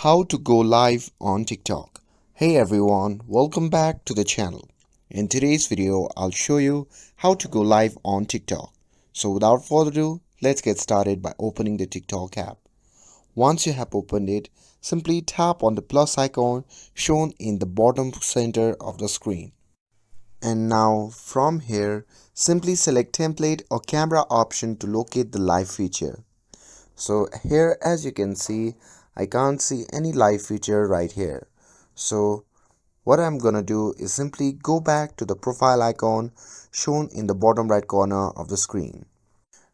How to go live on TikTok. Hey everyone, welcome back to the channel. In today's video, I'll show you how to go live on TikTok. So without further ado, let's get started by opening the TikTok app. Once you have opened it, simply tap on the plus icon shown in the bottom center of the screen. And now from here, simply select template or camera option to locate the live feature. So here, as you can see, I can't see any live feature right here. So what I'm gonna do is simply go back to the profile icon shown in the bottom right corner of the screen.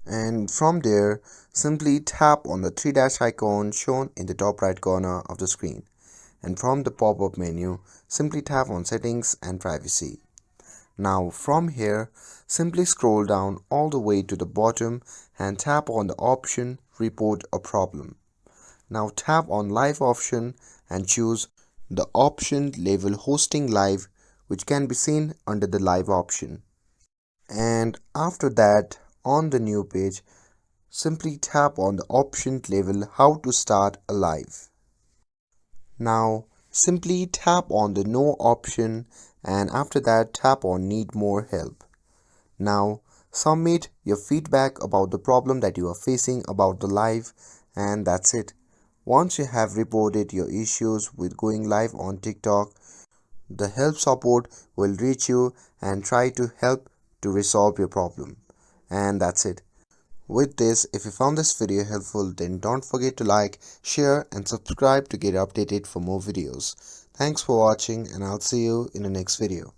And from there, simply tap on the three dash icon shown in the top right corner of the screen. And from the pop-up menu, simply tap on settings and privacy. Now from here, simply scroll down all the way to the bottom and tap on the option Report a Problem. Now tap on Live option and choose the option label Hosting Live, which can be seen under the Live option. And after that, on the new page, simply tap on the option label How to Start a Live. Now simply tap on the No option and after that tap on Need More Help. Now submit your feedback about the problem that you are facing about the live, and that's it. Once you have reported your issues with going live on TikTok, the help support will reach you and try to help to resolve your problem. And that's it. With this, if you found this video helpful, then don't forget to like, share and subscribe to get updated for more videos. Thanks for watching and I'll see you in the next video.